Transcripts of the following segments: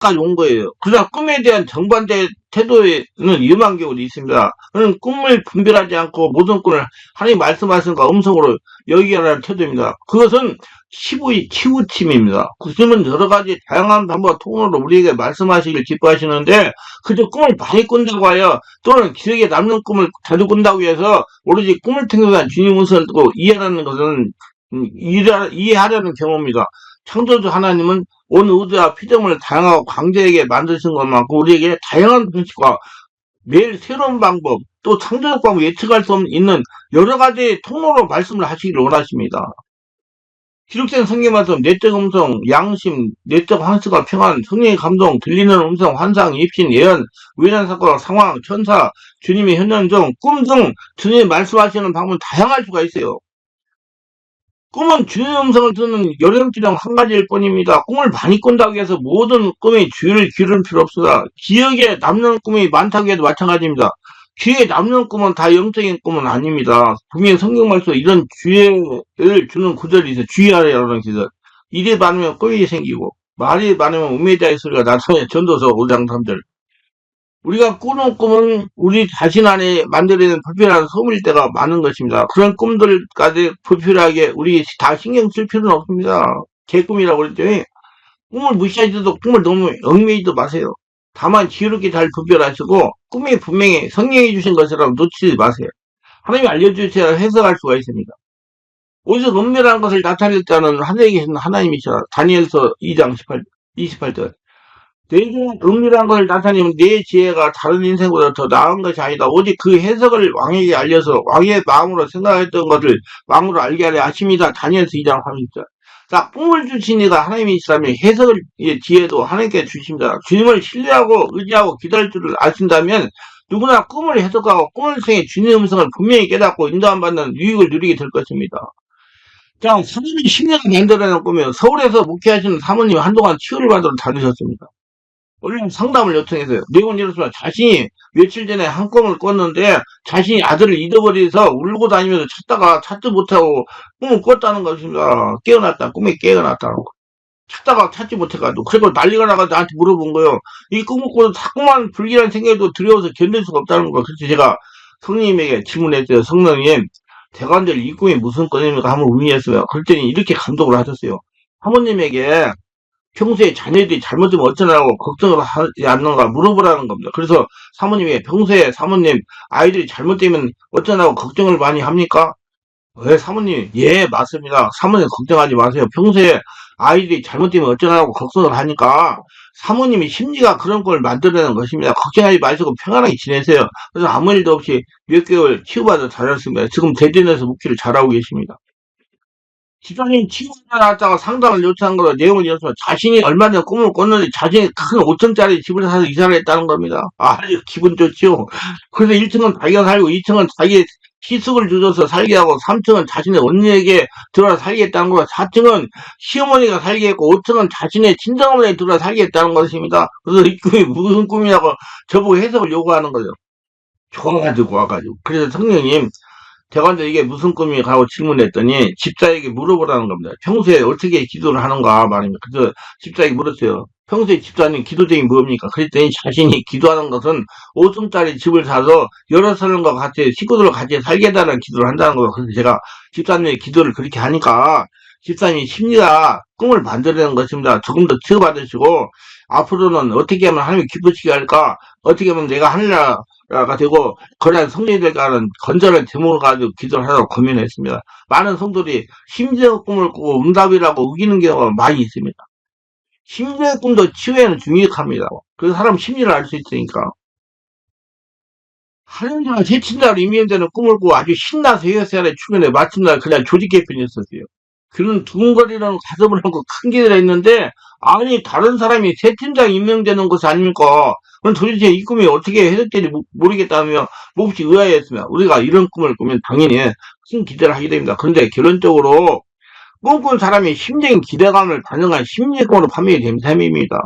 까지 온 거예요. 그러나 꿈에 대한 정반대 태도에는 위험한 경우도 있습니다. 그는 꿈을 분별하지 않고 모든 꿈을 하나님 말씀하신 것 음성으로 여기라는 태도입니다. 그것은 치우침입니다. 주님은 여러 가지 다양한 방법 통로로 우리에게 말씀하시길 기뻐하시는데 그저 꿈을 많이 꾼다고 하여 또는 기억에 남는 꿈을 자주 꾼다고 해서 오로지 꿈을 통해서 주님 음성을 듣고 이해하는 것은 이해하려는 경우입니다. 창조주 하나님은 온 우주와 피조물을 다양하고 광대하게 만드신 것만큼 우리에게 다양한 방식과 매일 새로운 방법 또 창조적 방법 예측할 수 있는 여러 가지 통로로 말씀을 하시기를 원하십니다. 기록된 성경 말씀 내적 음성, 양심, 내적 환스가 평안, 성령의 감동, 들리는 음성, 환상, 입신, 예언, 우연한 사건, 상황, 천사, 주님의 현현종, 꿈 등 주님이 말씀하시는 방법은 다양할 수가 있어요. 꿈은 주의 음성을 듣는 요령지 중 한 가지일 뿐입니다. 꿈을 많이 꾼다고 해서 모든 꿈에 주의를 기울일 필요 없습니다. 기억에 남는 꿈이 많다고 해도 마찬가지입니다. 기억에 남는 꿈은 다 영적인 꿈은 아닙니다. 분명히 성경 말씀에 이런 주의를 주는 구절이 있어요. 주의하라는 구절. 일이 많으면 꿈이 생기고 말이 많으면 우매자의 소리가 나타나요. 전도서 5장 3절. 우리가 꾸는 꿈은 우리 자신 안에 만들어내는 불필요한 소음일 때가 많은 것입니다. 그런 꿈들까지 불필요하게 우리 다 신경 쓸 필요는 없습니다. 개꿈이라고 그랬더니 꿈을 무시하지도 꿈을 너무 얽매이지도 마세요. 다만 지혜롭게 잘 분별하시고 꿈이 분명히 성령이 주신 것이라고 놓치지 마세요. 하나님이 알려주셔야 해석할 수가 있습니다. 오직 은밀한 것을 나타낼 자는 하늘에 계신 하나님이시라. 다니엘서 2장 28절. 내게 은밀한 것을 나타내면 내 지혜가 다른 인생보다 더 나은 것이 아니다. 오직 그 해석을 왕에게 알려서 왕의 마음으로 생각했던 것을 왕으로 알게 하려 하십니다. 다니엘서 2장 30절. 자, 꿈을 주신 이가 하나님이시라면 해석을 지혜도 하나님께 주십니다. 주님을 신뢰하고 의지하고 기다릴 줄을 아신다면 누구나 꿈을 해석하고 꿈을 통해 주님의 음성을 분명히 깨닫고 인도함 받는 유익을 누리게 될 것입니다. 자, 사모님 10년 만들어낸 꿈이에요. 서울에서 목회하시는 사모님이 한동안 치유를 받으러 다니셨습니다. 원래 상담을 요청했어요. 내용은 이렇습니다. 자신이 며칠 전에 한 꿈을 꿨는데 자신이 아들을 잃어버려서 울고 다니면서 찾다가 찾지 못하고 꿈을 꿨다는 것입니다. 깨어났다. 꿈에 깨어났다는 거. 찾다가 찾지 못해가지고 그리고 난리가 나가지고 나한테 물어본 거예요. 이 꿈을 꿔도 자꾸만 불길한 생각도 두려워서 견딜 수가 없다는 거. 그래서 제가 성령님에게 질문했어요. 성령님, 대관절 이 꿈이 무슨 꿈입니까? 한번 의미했어요. 그랬더니 이렇게 감독을 하셨어요. 사모님에게 평소에 자녀들이 잘못되면 어쩌냐고 걱정을 하지 않는가 물어보라는 겁니다. 그래서 사모님이 평소에 사모님 아이들이 잘못되면 어쩌냐고 걱정을 많이 합니까? 왜 사모님? 예, 맞습니다. 사모님 걱정하지 마세요. 평소에 아이들이 잘못되면 어쩌냐고 걱정을 하니까 사모님이 심리가 그런 걸 만들어내는 것입니다. 걱정하지 마시고 평안하게 지내세요. 그래서 아무 일도 없이 몇 개월 치유받아 잘했습니다. 지금 대전에서 묵기를 잘하고 계십니다. 집사님 치료가 나왔다가 상담을 요청한 거로 내용을 이어서 자신이 얼마 전에 꿈을 꿨는데 자신이 큰 5층짜리 집을 사서 이사를 했다는 겁니다. 아주 기분 좋죠. 그래서 1층은 자기가 살고 2층은 자기 시숙을 주셔서 살게 하고 3층은 자신의 언니에게 들어와 살겠다는 거고 4층은 시어머니가 살게 했고 5층은 자신의 친정어머니에 들어와 살겠다는 것입니다. 그래서 이 꿈이 무슨 꿈이냐고 저보고 해석을 요구하는 거죠. 좋아가지고 와가지고. 그래서 성령님 대관절 이게 무슨 꿈이냐고 하고 질문했더니 집사에게 물어보라는 겁니다. 평소에 어떻게 기도를 하는가 말입니다. 그래서 집사에게 물었어요. 평소에 집사님 기도쟁이 뭡니까? 그랬더니 자신이 기도하는 것은 5층짜리 집을 사서 여러 사람과 같이 식구들과 같이 살게 해달라는 기도를 한다는 거예요. 그래서 제가 집사님의 기도를 그렇게 하니까 집사님이 심리가 꿈을 만들어내는 것입니다. 조금 더 치유받으시고 앞으로는 어떻게 하면 하나님이 기쁘시게 할까? 어떻게 하면 내가 하늘나라가 되고 거대한 성령이 될까 하는 건전한 제목을 가지고 기도를 하라고 고민했습니다. 많은 성도들이 심지어 꿈을 꾸고 응답이라고 우기는 경우가 많이 있습니다. 심지어 꿈도 치유에는 중요합니다. 그래서 사람 심리를 알 수 있으니까. 하늘나라 새친다로 임명되는 꿈을 꾸고 아주 신나서 헤어세안에 출근해 마침날 그냥 조직 개편이었어요. 그런 두근거리는 가슴을 하고 큰 기대를 했는데 아니 다른 사람이 새 팀장 임명되는 것이 아닙니까? 그럼 도대체 이 꿈이 어떻게 해석될지 모르겠다며 몹시 의아해했으며 우리가 이런 꿈을 꾸면 당연히 큰 기대를 하게 됩니다. 그런데 결론적으로 꿈꾼 사람이 심적인 기대감을 반영한 심리꿈으로 판명이 된 셈입니다.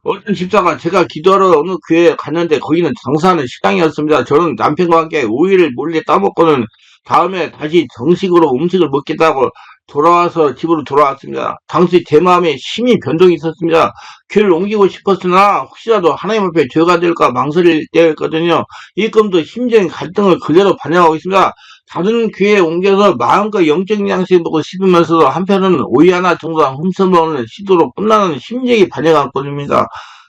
어떤 집사가 제가 기도하러 어느 교회에 갔는데 거기는 장사하는 식당이었습니다. 저는 남편과 함께 5일을 몰래 따먹고는 다음에 다시 정식으로 음식을 먹겠다고 돌아와서 집으로 돌아왔습니다. 당시 제 마음에 심히 변동이 있었습니다. 교회를 옮기고 싶었으나 혹시라도 하나님 앞에 죄가 될까 망설일 때였거든요. 이 꿈도 심적인 갈등을 그대로 반영하고 있습니다. 다른 교회에 옮겨서 마음껏 영적 양식을 먹고 싶으면서도 한편은 오이 하나 정도 훔쳐먹는 시도로 끝나는 심정이 반영한 꿈입니다.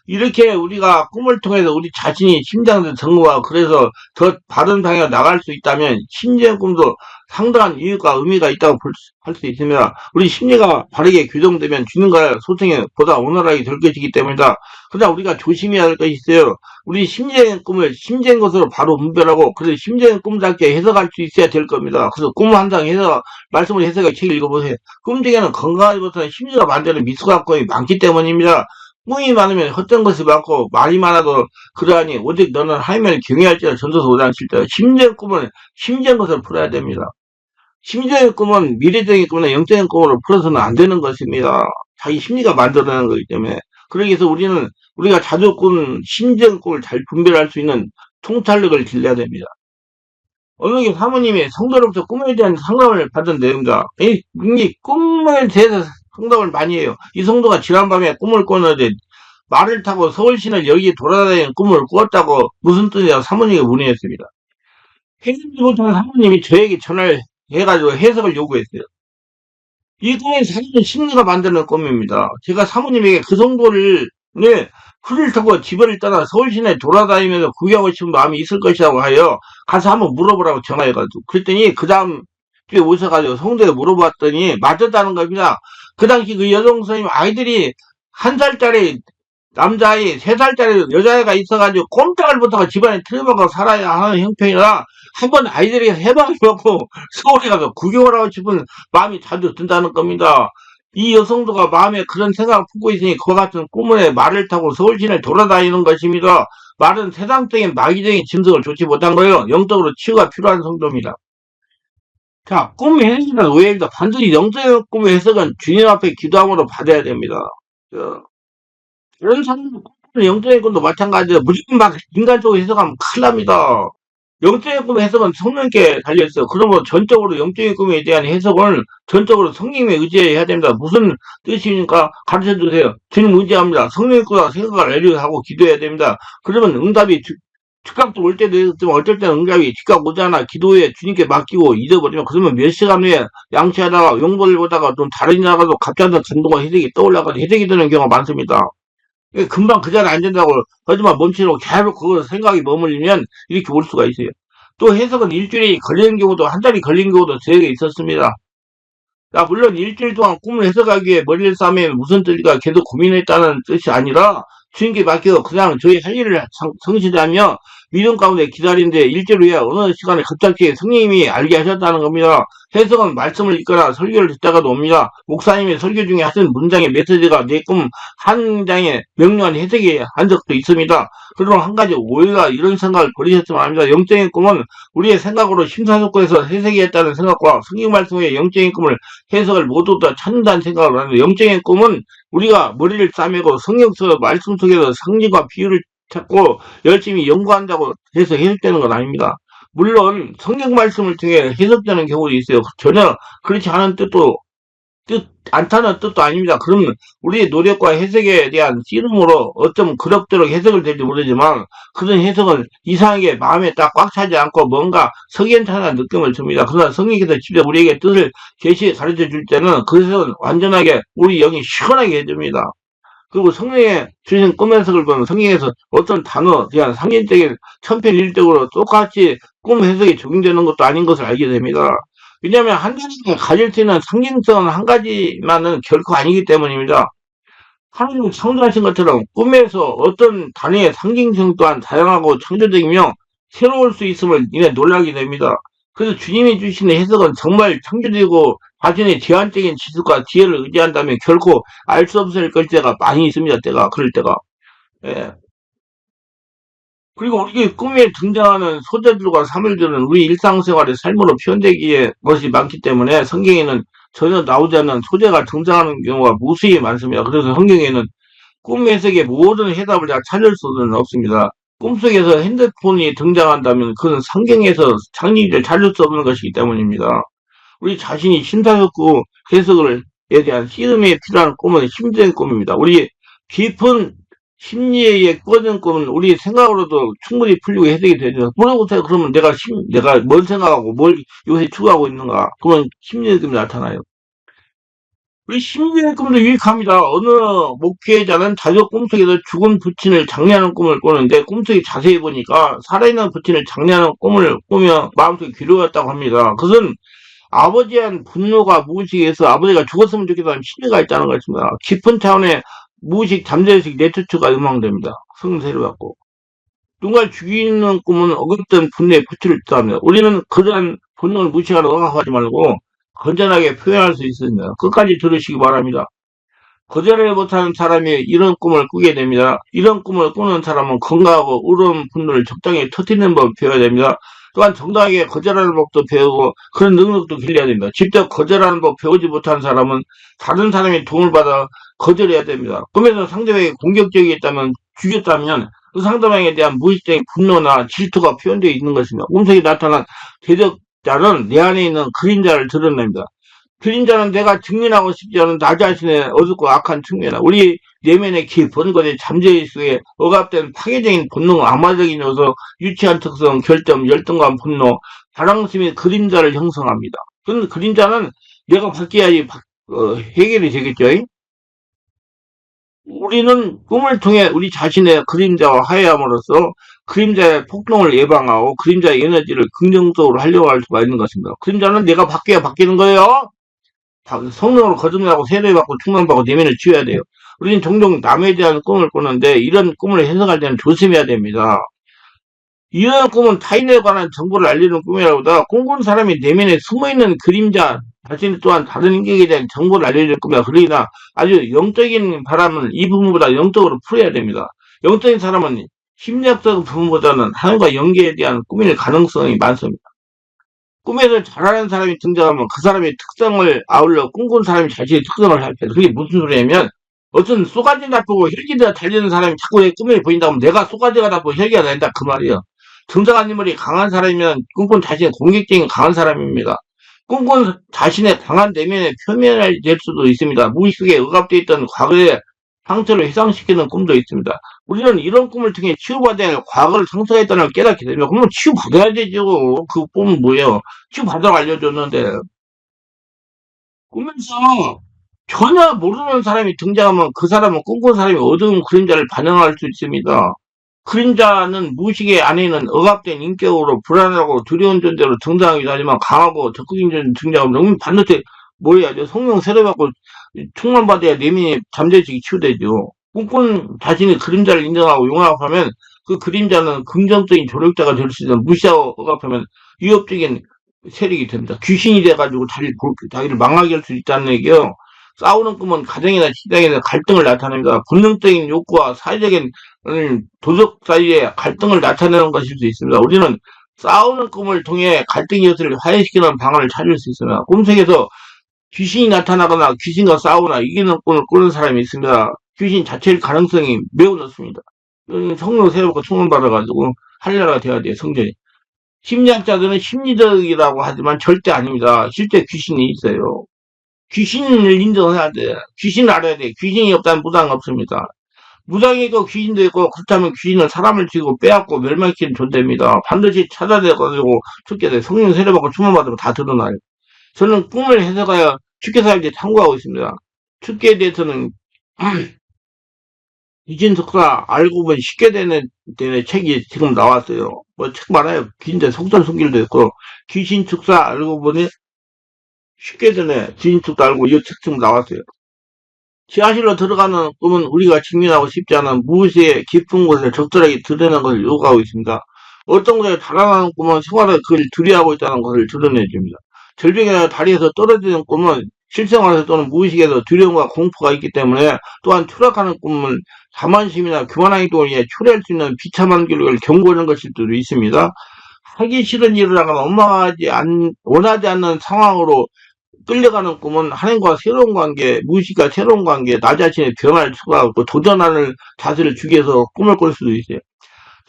이렇게 우리가 꿈을 통해서 우리 자신이 심장도 점검하고 그래서 더 바른 방향으로 나갈 수 있다면 심지어 꿈도 상당한 이유가 의미가 있다고 할 수 있습니다. 우리 심리가 바르게 규정되면 주님과의 소통이 보다 원활하게 될 것이기 때문이다. 그러나 우리가 조심해야 할 것이 있어요. 우리 심지어의 꿈을 심지어인 것으로 바로 분별하고 그래서 심지어의 꿈답게 해석할 수 있어야 될 겁니다. 그래서 꿈을 한 장 해석, 말씀을 해석해 책 읽어보세요. 꿈 중에는 건강하기보다는 심리가 만드는 미숙한 꿈이 많기 때문입니다. 꿈이 많으면 헛된 것이 많고 말이 많아도 그러하니 오직 너는 하나님을 경외할지라 전도서 5장 7절. 심지어의 꿈은 심지어인 것을 풀어야 됩니다. 심지어의 꿈은 미래적인 꿈이나 영적인 꿈으로 풀어서는 안 되는 것입니다. 자기 심리가 만들어내는 거기 때문에. 그러기 위해서 우리가 자주 꾼 심지어의 꿈을 잘 분별할 수 있는 통찰력을 길러야 됩니다. 어느 게 사모님이 성도로부터 꿈에 대한 상담을 받은 내용입니다. 이 꿈에 대해서 상담을 많이 해요. 이 성도가 지난밤에 꿈을 꿨는데 말을 타고 서울시내 여기 돌아다니는 꿈을 꾸었다고 무슨 뜻이냐고 사모님에게 문의했습니다. 해석지 못한 사모님이 저에게 전화를 해가지고 해석을 요구했어요. 이 꿈은 사실은 심리가 만드는 꿈입니다. 제가 사모님에게 그 성도를 풀을 타고 집을 떠나 서울 시내 돌아다니면서 구경하고 싶은 마음이 있을 것이라고 하여 가서 한번 물어보라고 전화해가지고 그랬더니 그 다음 주에 오셔가지고 성도에 물어봤더니 맞았다는 겁니다. 그 당시 그 여성 선생님 아이들이 1살짜리 남자아이, 3살짜리 여자애가 있어가지고 꼼짝을 못하고 집안에 틀어박고 살아야 하는 형편이라 한번 아이들이 해방을 받고 서울에 가서 구경을 하고 싶은 마음이 자주 든다는 겁니다. 이 여성도가 마음에 그런 생각을 품고 있으니 그와 같은 꿈에 말을 타고 서울 시내를 돌아다니는 것입니다. 말은 세상적인 마귀적인 짐승을 좋지 못한 거예요. 영적으로 치유가 필요한 성도입니다. 자, 꿈의 해석이란 오해입니다. 반드시 영적인 꿈의 해석은 주님 앞에 기도함으로 받아야 됩니다. 이런 사람은 영적인 꿈도 마찬가지로 무조건 막 인간적으로 해석하면 큰일 납니다. 영적인 꿈의 해석은 성령께 달려있어요. 그러면 전적으로 영적인 꿈에 대한 해석은 전적으로 성령에 의지해야 됩니다. 무슨 뜻입니까? 가르쳐 주세요. 주님 의지합니다. 성령과 생각을 내려하고 기도해야 됩니다. 그러면 응답이 즉각도 올 때도 있지만 어쩔 때는 응답이 즉각 오지 않아 기도에 주님께 맡기고 잊어버리면 그러면 몇 시간 후에 양치하다가 용보를 보다가 좀 다른 나가도 갑자기 감동과 해석이 떠올라가지고 해석이 되는 경우가 많습니다. 금방 그 자리에 앉는다고 하지만 멈추고 계속 그거 생각이 머물리면 이렇게 올 수가 있어요. 또 해석은 일주일이 걸리는 경우도 한 달이 걸린 경우도 저에게 있었습니다. 물론 일주일 동안 꿈을 해석하기 위해 머리를 싸매면 무슨 뜻일까 계속 고민했다는 뜻이 아니라 주님께 맡기고 그냥 저희 할 일을 성실하며 믿음 가운데 기다리는데 일주일 후에 어느 시간에 갑자기 성령님이 알게 하셨다는 겁니다. 해석은 말씀을 읽거나 설교를 듣다가도 옵니다. 목사님이 설교 중에 하신 문장의 메시지가 내 꿈 한 장에 명료한 해석이 한 적도 있습니다. 그러나 한 가지 오해가 이런 생각을 버리셨으면 합니다. 영적인 꿈은 우리의 생각으로 심사숙고해서 해석했다는 생각과 성경 말씀의 영적인 꿈을 해석을 모두 다 찾는다는 생각을 하는데 영적인 꿈은 우리가 머리를 싸매고 성경 속 말씀 속에서 상징과 비유를 찾고 열심히 연구한다고 해서 해석되는 건 아닙니다. 물론 성경 말씀을 통해 해석되는 경우도 있어요. 전혀 그렇지 않은 않다는 뜻도 아닙니다. 그러면 우리의 노력과 해석에 대한 씨름으로 어쩜 그럭저럭 해석을 될지 모르지만 그런 해석은 이상하게 마음에 딱 꽉 차지 않고 뭔가 석연찮은 느낌을 줍니다. 그러나 성령께서 직접 우리에게 뜻을 가르쳐 줄 때는 그 해석은 완전하게 우리 영이 시원하게 해줍니다. 그리고 성령의 주신 꿈 해석을 보면 성경에서 어떤 단어, 대한 상징적인 천편일적으로 똑같이 꿈 해석이 적용되는 것도 아닌 것을 알게 됩니다. 왜냐하면 한 가지가 가질 수 있는 상징성은 한 가지만은 결코 아니기 때문입니다. 하나님이 창조하신 것처럼 꿈에서 어떤 단어의 상징성 또한 다양하고 창조적이며 새로울 수 있음을 인해 놀라게 됩니다. 그래서 주님이 주시는 해석은 정말 창조적이고 자신의 제한적인 지식과 지혜를 의지한다면 결코 알 수 없을 때가 많이 있습니다. 그럴 때가. 예. 그리고 우리 꿈에 등장하는 소재들과 사물들은 우리 일상생활의 삶으로 표현되기에 것이 많기 때문에 성경에는 전혀 나오지 않는 소재가 등장하는 경우가 무수히 많습니다. 그래서 성경에는 꿈 해석의 모든 해답을 다 찾을 수는 없습니다. 꿈속에서 핸드폰이 등장한다면 그건 성경에서 창조를 찾을 수 없는 것이기 때문입니다. 우리 자신이 심사숙고 해석에 대한 씨름에 필요한 꿈은 심리적인 꿈입니다. 우리 깊은 심리에 꽂은 꿈은 우리 생각으로도 충분히 풀리고 해석이 되죠. 모르고서 그러면 내가 뭘 생각하고 뭘 요새 추구하고 있는가? 그러면 심리적인 꿈이 나타나요. 우리 심리적인 꿈도 유익합니다. 어느 목회자는 자주 꿈속에서 죽은 부친을 장례하는 꿈을 꾸는데 꿈속에 자세히 보니까 살아있는 부친을 장례하는 꿈을 꾸며 마음속에 괴로웠다고 합니다. 그것은 아버지에 대한 분노가 무의식에서 아버지가 죽었으면 좋겠다는 심리가 있다는 것입니다. 깊은 차원의 무의식, 잠재의식, 네트워크가 음향됩니다. 성세를 받고. 누군가를 죽이는 꿈은 억압된 분노의 부치를 뜻합니다. 우리는 그러한 본능을 무시하러 억압하지 말고 건전하게 표현할 수 있습니다. 끝까지 들으시기 바랍니다. 거절을 못하는 사람이 이런 꿈을 꾸게 됩니다. 이런 꿈을 꾸는 사람은 건강하고 의로운 분노를 적당히 터뜨리는 법을 배워야 됩니다. 또한 정당하게 거절하는 법도 배우고 그런 능력도 길러야 됩니다. 직접 거절하는 법 배우지 못하는 사람은 다른 사람의 도움을 받아 거절해야 됩니다. 꿈에서 상대방이 공격적이었다면 죽였다면 그 상대방에 대한 무의식적인 분노나 질투가 표현되어 있는 것입니다. 꿈속에 나타난 대적자는 내 안에 있는 그림자를 드러냅니다. 그림자는 내가 증명하고 싶지 않은 나 자신의 어둡고 악한 측면이다. 우리 내면의 깊은 것에 잠재의 속에 억압된 파괴적인 본능, 암화적인 요소, 유치한 특성, 결점, 열등감, 분노, 바람심이 그림자를 형성합니다. 그런 그림자는 내가 바뀌어야지 해결이 되겠죠. 우리는 꿈을 통해 우리 자신의 그림자와 화해함으로써 그림자의 폭동을 예방하고 그림자의 에너지를 긍정적으로 활용할 수가 있는 것입니다. 그림자는 내가 바뀌어야 바뀌는 거예요. 성령으로 거듭나고 세례받고 충만받고 내면을 지어야 돼요. 우리는 종종 남에 대한 꿈을 꾸는데 이런 꿈을 해석할 때는 조심해야 됩니다. 이런 꿈은 타인에 관한 정보를 알리는 꿈이라보다 꿈꾸는 사람이 내면에 숨어있는 그림자 자신 또한 다른 인격에 대한 정보를 알리는 꿈이다. 그러나 아주 영적인 바람은 이 부분보다 영적으로 풀어야 됩니다. 영적인 사람은 심리학적 부분보다는 하나님과 연계에 대한 꿈일 가능성이 많습니다. 꿈에서 잘하는 사람이 등장하면 그 사람의 특성을 아울러 꿈꾼 사람이 자신의 특성을 살펴요. 그게 무슨 소리냐면 어떤 쏘가지 나쁘고 혈기가 달리는 사람이 자꾸 내 꿈에 보인다 하면 내가 쏘가지가 나쁘고 혈기가 달린다 그 말이에요. 등장한 인물이 강한 사람이면 꿈꾼 자신의 공격적인 강한 사람입니다. 꿈꾼 자신의 강한 내면의 표면이 될 수도 있습니다. 무의식에 억압되어 있던 과거의 상처를 회상시키는 꿈도 있습니다. 우리는 이런 꿈을 통해 치유받아야 할 과거를 상처했다는 걸 깨닫게 됩니다. 그러면 치유받아야 되죠. 그 꿈은 뭐예요? 치유받으라고 알려줬는데. 꿈에서 전혀 모르는 사람이 등장하면 그 사람은 꿈꾼 사람이 어두운 그림자를 반영할 수 있습니다. 그림자는 무의식의 안에 있는 억압된 인격으로 불안하고 두려운 존재로 등장하기도 하지만 강하고 적극적인 존재로 등장하면 반드시 뭐 해야죠? 성령 세례받고 충만받아야 내면이 잠재의식이 치유되죠. 꿈꾼 자신의 그림자를 인정하고 용납하면 그 그림자는 긍정적인 조력자가 될 수 있는 무시하고 억압하면 위협적인 세력이 됩니다. 귀신이 돼가지고 자기를 망하게 할 수 있다는 얘기요. 싸우는 꿈은 가정이나 직장에서 갈등을 나타냅니다. 본능적인 욕구와 사회적인 도덕 사이의 갈등을 나타내는 것일 수 있습니다. 우리는 싸우는 꿈을 통해 갈등 요소를 화해시키는 방안을 찾을 수 있습니다. 꿈속에서 귀신이 나타나거나 귀신과 싸우거나 이기는 꿈을 꾸는 사람이 있습니다. 귀신 자체의 가능성이 매우 높습니다. 성령 세례받고 충만받아가지고 할례가 돼야 돼요, 성전이. 심리학자들은 심리적이라고 하지만 절대 아닙니다. 실제 귀신이 있어요. 귀신을 인정해야 돼. 귀신을 알아야 돼. 귀신이 없다면 무당이 없습니다. 무당이 있고 귀신도 있고 그렇다면 귀신은 사람을 죽이고 빼앗고 멸망시키는 존재입니다. 반드시 찾아내가지고 죽게 돼. 성령 세례받고 충만받으면 다 드러나요. 저는 꿈을 해석하여 축계 살기 탐구하고 있습니다. 축계에 대해서는 이진석사 알고 보면 쉽게 되는 책이 지금 나왔어요. 뭐 책 많아요. 긴데 속전속결도 있고 귀신 축사 알고 보니 쉽게 되네. 귀신 축사 알고 이 책 지금 나왔어요. 지하실로 들어가는 꿈은 우리가 직면하고 싶지 않은 무의식의 깊은 곳을 적절하게 드러내는 것을 요구하고 있습니다. 어떤 곳에 달아나는 꿈은 생활에 그를 두려워하고 있다는 것을 드러내줍니다. 절벽이나 다리에서 떨어지는 꿈은 실생활에서 또는 무의식에서 두려움과 공포가 있기 때문에 또한 추락하는 꿈은 자만심이나 교만한 행동을 위해 초래할 수 있는 비참한 결과를 경고하는 것일 수도 있습니다. 하기 싫은 일을 하거나 원하지 않는 상황으로 끌려가는 꿈은 하나님과 새로운 관계, 무의식과 새로운 관계, 나 자신의 변화를 추구하고 도전하는 자세를 주기 위해서 꿈을 꿀 수도 있어요.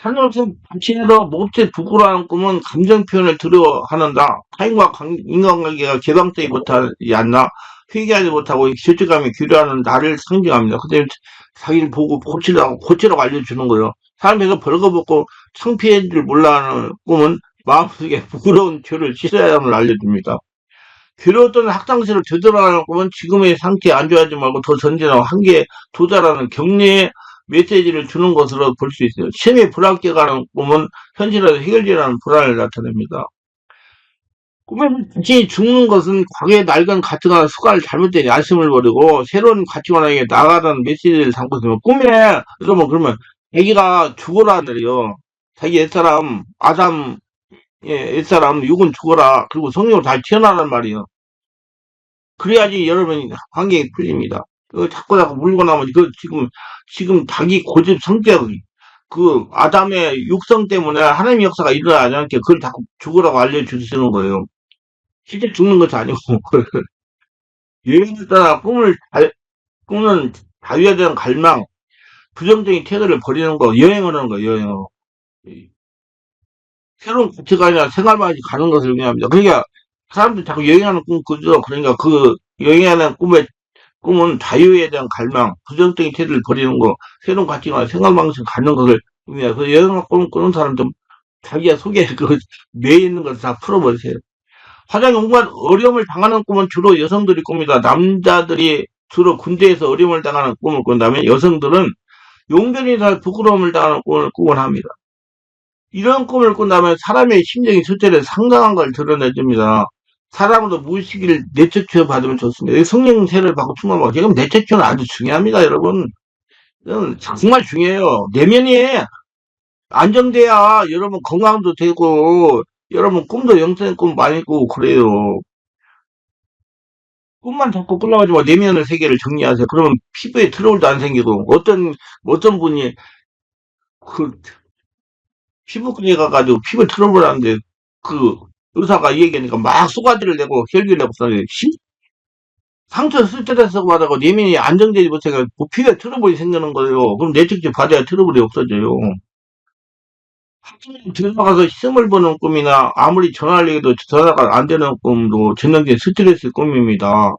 하늘에서 반치해도 몹시 부끄러워하는 꿈은 감정 표현을 두려워하는다. 타인과 인간관계가 개방되지 못하지 않나. 회개하지 못하고 죄책감이 규려하는 나를 상징합니다. 그때 자기를 보고 고치라고 알려주는 거예요. 사람에서 벌거벗고 창피한 줄 몰라하는 꿈은 마음속에 부끄러운 죄를 씻어야 함을 알려줍니다. 괴로웠던 학창시를 되돌아가는 꿈은 지금의 상태에 안주하지 말고 더 전진하고 한계에 도달하는 격려의 메시지를 주는 것으로 볼 수 있어요. 시험에 불합격하는 꿈은 현실에서 해결되라는 불안을 나타냅니다. 꿈에서 자신이 죽는 것은 과거의 낡은 가치관과 습관을 잘못된 야심을 버리고 새로운 가치관에게 나아가는 메시지를 담고 있으면 꿈에 그러면 자기가 죽어라 그래요. 자기 옛사람 아담 옛사람 육은 죽어라. 그리고 성령으로 다시 태어나란 말이에요. 그래야지 여러분 관계가 풀립니다. 자꾸 물고 나면 지금 자기 고집 성격 그 아담의 육성 때문에 하나님의 역사가 일어나지 않게 그걸 자꾸 죽으라고 알려주시는 거예요. 실제 죽는 것이 아니고 여행을 따라 꿈은 자유에 대한 갈망, 부정적인 태도를 버리는 거, 여행을 하는 거예요. 여행을. 새로운 가치관이나 생활 방식이 가는 것을 의미합니다. 그러니까 사람들이 자꾸 여행하는 꿈 꾸죠. 그러니까 그 여행하는 꿈은 자유에 대한 갈망, 부정적인 태도를 버리는 거, 새로운 가치관, 생활 방식을 갖는 것을 의미해요. 그 여행을 꿈 꾸는 사람 좀 자기가 속에 매 있는 것을 다 풀어버리세요. 화장 연구가 어려움을 당하는 꿈은 주로 여성들이 꿉니다. 남자들이 주로 군대에서 어려움을 당하는 꿈을 꾼다면 여성들은 용변에서 부끄러움을 당하는 꿈을 꾸곤 합니다. 이런 꿈을 꾼다면 사람의 심정이 실제로 상당한 걸 드러내줍니다. 사람으로 무의식을 내적 치유 받으면 좋습니다. 성령세를 받고 충만하고 지금 내적 치유는 아주 중요합니다, 여러분. 이건 정말 중요해요. 내면이 안정돼야 여러분 건강도 되고 여러분 꿈도 영적인 꿈 많이 꾸고 그래요. 꿈만 자꾸 꾸려가지고 내면의 세계를 정리하세요. 그러면 피부에 트러블도 안 생기고 어떤 분이 그 피부과에 가가지고 피부 트러블 하는데 그 의사가 얘기하니까 막 쏘가지를 내고 혈기를 내고 상처 스트레스 받아고 내면이 안정되지 못해서 피부에 트러블이 생기는 거예요. 그럼 내측지 받아야 트러블이 없어져요. 학교에 들어가서 시험을 보는 꿈이나 아무리 전화를 해도 전화가 안 되는 꿈도 전형적인 스트레스 꿈입니다.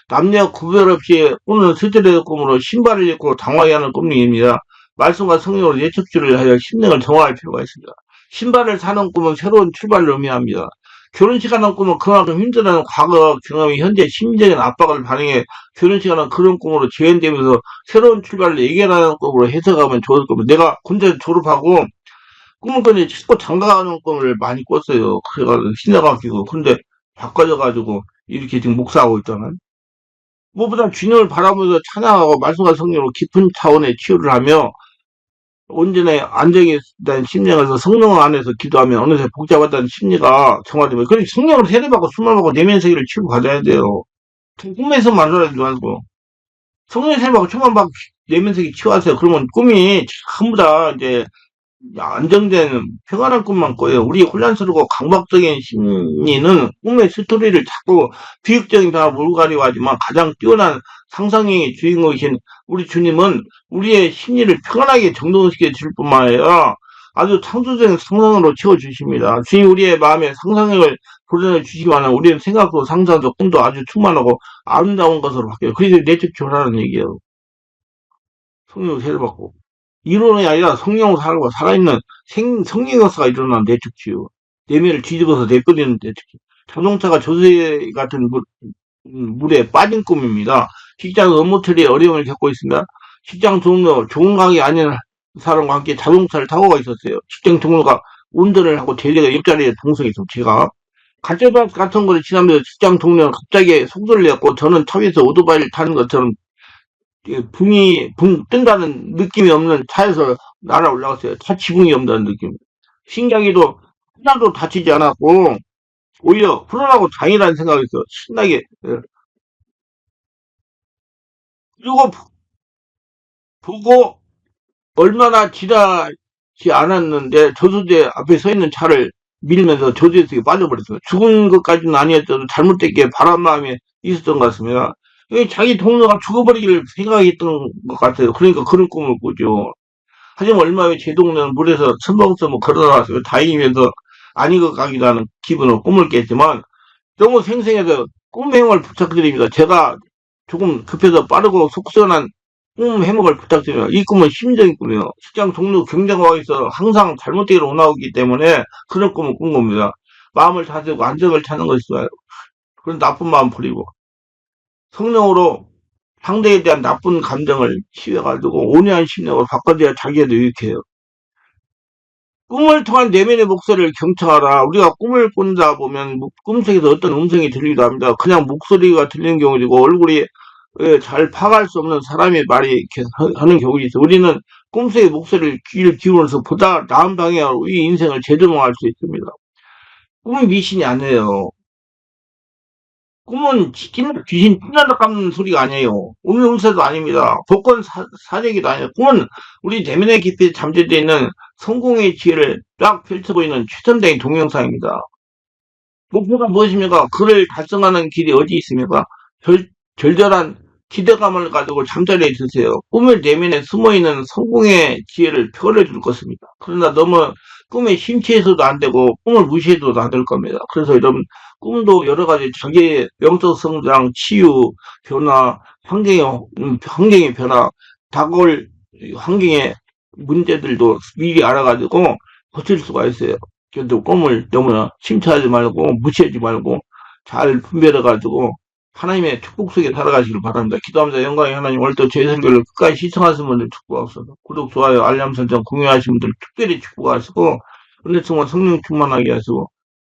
남녀 구별 없이 꾸는 스트레스 꿈으로 신발을 입고 당황해하는 꿈입니다. 말씀과 성령으로 예측주를 하여 심령을 정화할 필요가 있습니다. 신발을 사는 꿈은 새로운 출발을 의미합니다. 결혼식하는 꿈은 그만큼 힘들어하는 과거 경험이 현재 심리적인 압박을 반영해 결혼식하는 그런 꿈으로 재현되면서 새로운 출발을 예견하는 꿈으로 해석하면 좋을 겁니다. 내가 군대 졸업하고 꿈을 꿨는데 자꾸 장가가는 꿈을 많이 꿨어요. 그래가지고 신뢰가 끼고 근데 바꿔져가지고 이렇게 지금 목사하고 있잖아요. 무엇보다 주님을 바라보면서 찬양하고 말씀과 성령으로 깊은 차원의 치유를 하며 온전히 안정이 된 심령에서 성령 안에서 기도하면 어느새 복잡하다는 심리가 정화되면 그럼 성령을 세례받고 숨을 먹고 내면 세계를 치유받아야 돼요. 꿈에서 만들어야지 말고 성령 세례받고 충만 받고 내면 세계 치유하세요. 그러면 꿈이 전부 다 이제 안정된 평안한 꿈만 꿔요. 우리 혼란스럽고 강박적인 심리는 꿈의 스토리를 자꾸 비극적인 변화 몰고 가려고 하지만 가장 뛰어난 상상력의 주인공이신 우리 주님은 우리의 심리를 평안하게 정돈시켜 줄 뿐만 아니라 아주 창조적인 상상으로 채워주십니다. 주님 우리의 마음에 상상력을 도전해 주시기만 하면 우리는 생각도 상상도 꿈도 아주 충만하고 아름다운 것으로 바뀌어요. 그래서 내적 조라는 얘기예요. 성령을 세례받고. 이론이 아니라 성령으로 살고 살아있는 성령 역사가 일어나는 내측치유. 내면을 뒤집어서 내버리는 내측치유. 자동차가 조세 같은 물에 빠진 꿈입니다. 직장 업무 처리에 어려움을 겪고 있습니다. 직장 동료, 좋은 관계 아닌 사람과 함께 자동차를 타고 가 있었어요. 직장 동료가 운전을 하고 대리가 옆자리에 동석이 있어 제가. 가짜밥 같은 거를 지나면서 직장 동료가 갑자기 속도를 내었고 저는 차 위에서 오토바이를 타는 것처럼 붕 뜬다는 느낌이 없는 차에서 날아 올라갔어요. 차 지붕이 없다는 느낌. 신기하게도 하나도 다치지 않았고 오히려 불안하고 다행이라는 생각이 있어. 신나게. 예. 그리고 보고 얼마나 지나지 않았는데 저수지 앞에 서 있는 차를 밀면서 저수지 속에 빠져버렸어요. 죽은 것까지는 아니었어도 잘못되게 바람 마음에 있었던 것 같습니다. 자기 동료가 죽어버리기를 생각했던 것 같아요. 그러니까 그런 꿈을 꾸죠. 하지만 얼마 후에 제 동네는 물에서 첨벙첨벙 걸어나와서 다행이면서 안 익어가기도 하는 기분으로 꿈을 깼지만 너무 생생해서 꿈 해몽을 부탁드립니다. 제가 조금 급해서 빠르고 속시원한 꿈 해몽을 부탁드려요. 이 꿈은 심정의 꿈이에요. 직장 동료 경쟁하고 있어 항상 잘못되기로 나오기 때문에 그런 꿈을 꾼 겁니다. 마음을 다스리고 안정을 찾는 것이 좋아요. 그런 나쁜 마음 버리고 성령으로 상대에 대한 나쁜 감정을 치유해가지고 온유한 심령으로 바꿔줘야 자기에도 유익해요. 꿈을 통한 내면의 목소리를 경청하라. 우리가 꿈을 꾼다 보면 꿈속에서 어떤 음성이 들리기도 합니다. 그냥 목소리가 들리는 경우도 있고 얼굴이 잘 파악할 수 없는 사람의 말이 이렇게 하는 경우가 있어요. 우리는 꿈속의 목소리를 귀를 기울여서 보다 나은 방향으로 이 인생을 재조명할 수 있습니다. 꿈은 미신이 아니에요. 꿈은 귀신 찢어져 깎는 소리가 아니에요. 음흉세도 아닙니다. 복권 사재기도 아니에요. 꿈은 우리 내면의 깊이 잠재되어 있는 성공의 지혜를 쫙 펼쳐 보이는 최선적인 동영상입니다. 목표가 무엇입니까? 그를 달성하는 길이 어디 있습니까? 절절한 기대감을 가지고 잠자리에 드세요. 꿈을 내면에 숨어있는 성공의 지혜를 펼쳐줄 것입니다. 그러나 너무 꿈에 심취해서도 안 되고 꿈을 무시해서도 안 될 겁니다. 그래서 여러분 꿈도 여러 가지 자기의 영적 성장, 치유, 변화, 환경의 변화, 다가올 환경의 문제들도 미리 알아가지고 고칠 수가 있어요. 그래도 꿈을 너무나 심취하지 말고 무시하지 말고 잘 분별해가지고 하나님의 축복 속에 살아가시길 바랍니다. 기도합니다. 영광의 하나님, 오늘도 제 설교를 끝까지 시청하신 분들 축복하옵소서. 구독, 좋아요, 알람 설정, 공유하신 분들 특별히 축복하시고 은혜 충만 성령 충만하게 하시고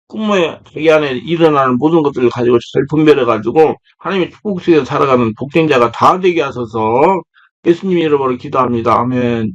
꿈에 자기 안에 일어나는 모든 것들을 가지고 잘 분별해가지고 하나님의 축복 속에 살아가는 복된자가 다 되게 하소서. 예수님 이름으로 기도합니다. 아멘.